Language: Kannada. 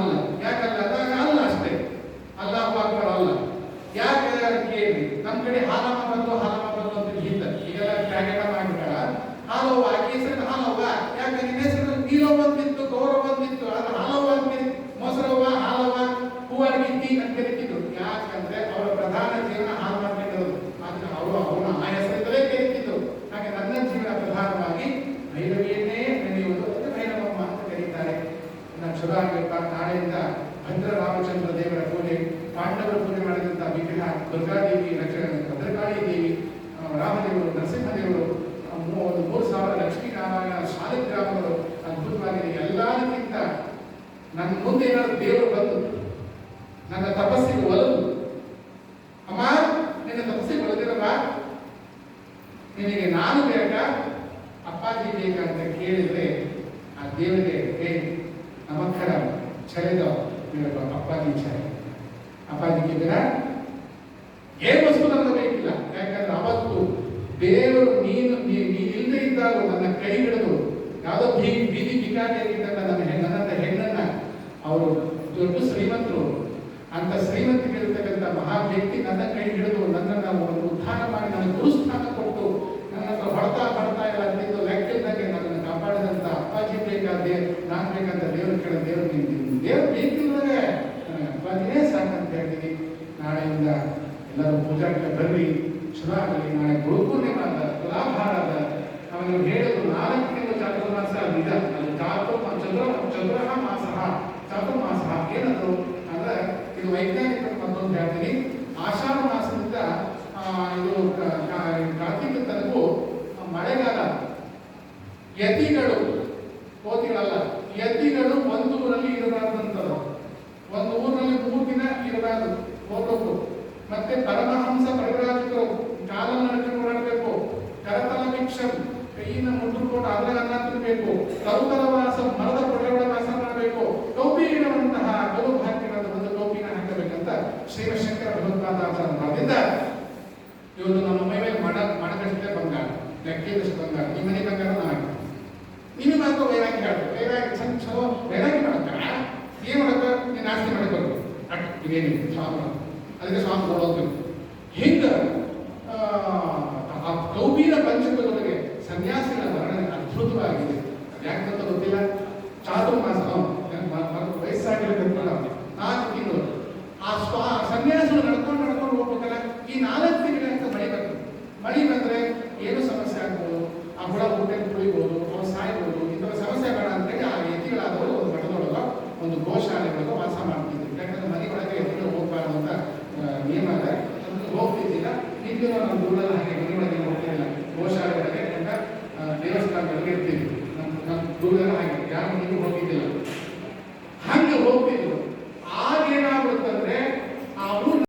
ಅಲ್ಲ. ಯಾಕಲ್ಲ ಅಲ್ಲ ಅಷ್ಟೇ, ಅಲ್ಲಾಹು ಅಕ್ಬರ್ ಅಲ್ಲ. ಯಾಕೆ ಕೇಳಿ, ನಮ್ಮ ಕಡೆ ಹಾಲಮ್ಮ ಬಂದು ಅಂತ ಗೀತ ಈಗೆಲ್ಲ ಪ್ಯಾಕೆಟ್ ಮಾಡಿಬಿಟ್ಟಾಳ. ಹಾಲವ್ವ ಆಕೆ ಹೆಸರು ಹಾಲವ್ವ, ಯಾಕೆ ನಿನ್ನ ಹೆಸರು ನೀಲವ್ವ ಅಂತಿತ್ತು, ಗೌರವ ಅಂತಿತ್ತು, ಅದು ಹಾಲವ್ವ ಅಂತ ಮೊಸರವ್ವ, ಹಾಲವ್ವ, ಹೂವಾಡ್ಗಿತ್ತಿ ಅಂತ ಕರಿತಿದ್ರು. ಯಾಕಂದ್ರೆ ಅವರ ಪ್ರಧಾನ ಜೀವನ ಹಾಲು ಮಾಡ್ಕೊಂಡಿರೋದು. ಆದ್ರೆ ಅವನ ಆ ಹೆಸರಿಂದಲೇ ಕರಿತಿದ್ರು. ಹಾಗೆ ನನ್ನ ಜೀವನ ಪ್ರಧಾನವಾಗಿ ಭೈರವಿಯನ್ನೇ ನೆನೆಯುವುದು, ಭೈರವಮ್ಮ ಅಂತ ಕರೀತಾರೆ. ನಾನು ಶುರು ಆಗಬೇಕ. ನಾಳೆಯಿಂದ ಭದ್ರ ರಾಮಚಂದ್ರ ದೇವರ ಪೂಜೆ, ಪಾಂಡವರ ಪೂಜೆ ಮಾಡಿದಂಥ ವಿಗ್ರಹ ದುರ್ಗಾದೇವಿ, ಭದ್ರಕಾಳಿ ದೇವಿ, ರಾಮದೇವರು, ನರಸಿಂಹದೇವರು, 3000 ಲಕ್ಷ್ಮೀನಾರಾಯಣ ಶಾಲಿಗ್ರಾಮಗಳು ಅದ್ಭುತವಾಗಿದೆ. ಎಲ್ಲದಕ್ಕಿಂತ ನನ್ನ ಮುಂದೆ ಏನಾದ್ರು ದೇವರು ಬಂದು ನನ್ನ ತಪಸ್ಸಿಗೆ ಒಲದು, ಅಮ್ಮ ನಿನ್ನ ತಪಸ್ಸಿಗೆ ಒಲದಿರಲ್ಲ, ನಿನಗೆ ನಾನು ಬೇಕಾ ಅಪ್ಪಾಜಿ ಬೇಕಾ ಅಂತ ಕೇಳಿದ್ರೆ ಆ ದೇವರಿಗೆ ನಮಸ್ಕಾರ ಚಳಿದ ಅಪ್ಪಾಜಿ ಛಾಯೆ, ಅಪ್ಪಾಜಿಗೆ ಬಿರ ಏನು ವಸ್ತು ನನಗೆ ಬೇಕಿಲ್ಲ. ಯಾಕಂದ್ರೆ ಅವತ್ತು ದೇವರು ನೀನು ಇಲ್ಲದೆ ಇದ್ದಾಗ ನನ್ನ ಕೈ ಹಿಡಿದು ಯಾವುದೋ ಬೀದಿ ಬಿಕಾರಿಯಾಗಿದ್ದಾಗ ನನ್ನಂತ ಹೆಣ್ಣನ್ನ ಅವರು ದೊಡ್ಡ ಶ್ರೀಮಂತರು, ಅಂತ ಶ್ರೀಮಂತಿಗಿರ್ತಕ್ಕಂಥ ಮಹಾ ವ್ಯಕ್ತಿ ನನ್ನ ಕೈ ಹಿಡಿದು ನನ್ನನ್ನು ಒಂದು ಉದ್ಧಾರ ಮಾಡಿ ನನಗೆ ಗುರುಸ್ಥಾನ ಕೊಟ್ಟು ನನ್ನ ಹೊಡ್ತಾ ಇಲ್ಲ ಅಂತಿದ್ದು ಲೆಕ್ಕದಾಗೆ ನನ್ನನ್ನು ಕಾಪಾಡಿದಂಥ ಅಪ್ಪಾಜಿ ಬೇಕಾದ ನಾನು ಬೇಕಂತ ದೇವರು ಕೇಳ ದೇವರು ನಿಂತಿದ್ದೀನಿ. ದೇವರು ಬೇಕಿಲ್ಲದೆ ಅಪ್ಪಾಜಿನೇ ಸಾಕಂತ ಹೇಳ್ತೀನಿ. ನಾಳೆಯಿಂದ ಎಲ್ಲರೂ ಪೂಜಾಕ್ಕೆ ಬರ್ರಿ, ಶುರು ಆಗಲಿ. ನಾಳೆ ಗುರುಪೂರ್ಣಿಮಾದ ತುಲಾಭಾರದ ಅವನು ಹೇಳೋದು 4 ತಿಂಗಳು ಚಾತುರ್ಮಾಸ ನಿಜ. ಅದು ಚತುರಃ ಮಾಸಃ ಚಾತುರ್ಮಾಸ ಏನದು ಅಂದ್ರೆ ಇದು ವೈಜ್ಞಾನಿಕ ಮತ್ತೊಂದು ಹೇಳ್ತೀನಿ. ಆಷಾಢ ಮಾಸದಿಂದ ಇದು ಕಾರ್ತಿಕ ತನಗೂ ಮಳೆಗಾಲ. ಯತಿಗಳು, ಕೋತಿಗಳಲ್ಲ, ಯತಿಗಳು ಒಂದು ಊರಲ್ಲಿ ಇರಬಾರ್ದಂಥದ್ದು. ಒಂದು ಊರಿನಲ್ಲಿ 3 ದಿನ ಇರಬಾರ್ದು, ಹೋಗ್ಬೇಕು. ಮತ್ತೆ ಪರಮಹಂಸ ಪರಿವ್ರಾಜಕರು ಕಾಲನ್ನು ನಡ್ಕೊಂಡು ಓಡಾಡಬೇಕು. ಕರತಲ ಭಿಕ್ಷಂ, ಕೈಯಿಂದ ಮುಟ್ಟುಕೊಂಡು ಅದರ ಅನ್ನ ತಿನ್ನಬೇಕು. ತರುತಲವಾಸ, ಮರದ ಕೊಡೆಯೊಳಗೆ ವಾಸ ಮಾಡಬೇಕು. ಟೋಪಿ ಇಡುವಂತಹ ಗೌ ಭಾಗ್ಯವಾದ ಒಂದು ಟೋಪಿನ ಹಾಕಬೇಕಂತ ಶ್ರೀಮಶಂಕರ ಭಗವತ್ಪಾದಾಚಾರ್ಯ ಬರೆದಿದ್ದ. ಇವತ್ತು ನಮ್ಮ ಮೈ ಮೇಲೆ ಮಡಗಷ್ಟೇ ಬಂಗಾರ, ಲೆಕ್ಕಿದಷ್ಟು ಬಂಗಾರ. ನಿಮ್ಮ ಮನೆ ಬಂಗಾರ ನಾನು ನಿಮಗೆ ಮಾತ್ರ ವೈರಾಗ್ಯ ಹೇಳ್ಬೇಕು. ವೈರಾಗ್ಯ ಮಾಡ್ತಾರ ಏನ್ ಮಾಡಬೇಕು, ನೀನು ಆಸ್ತಿ ಮಾಡ್ಬೇಕು ಅಟ್ ಇದೇನಿದೆ ಸ್ವಾಮಿ. ಅದಕ್ಕೆ ಸ್ವಾಮಿ ಕೊಡೋದು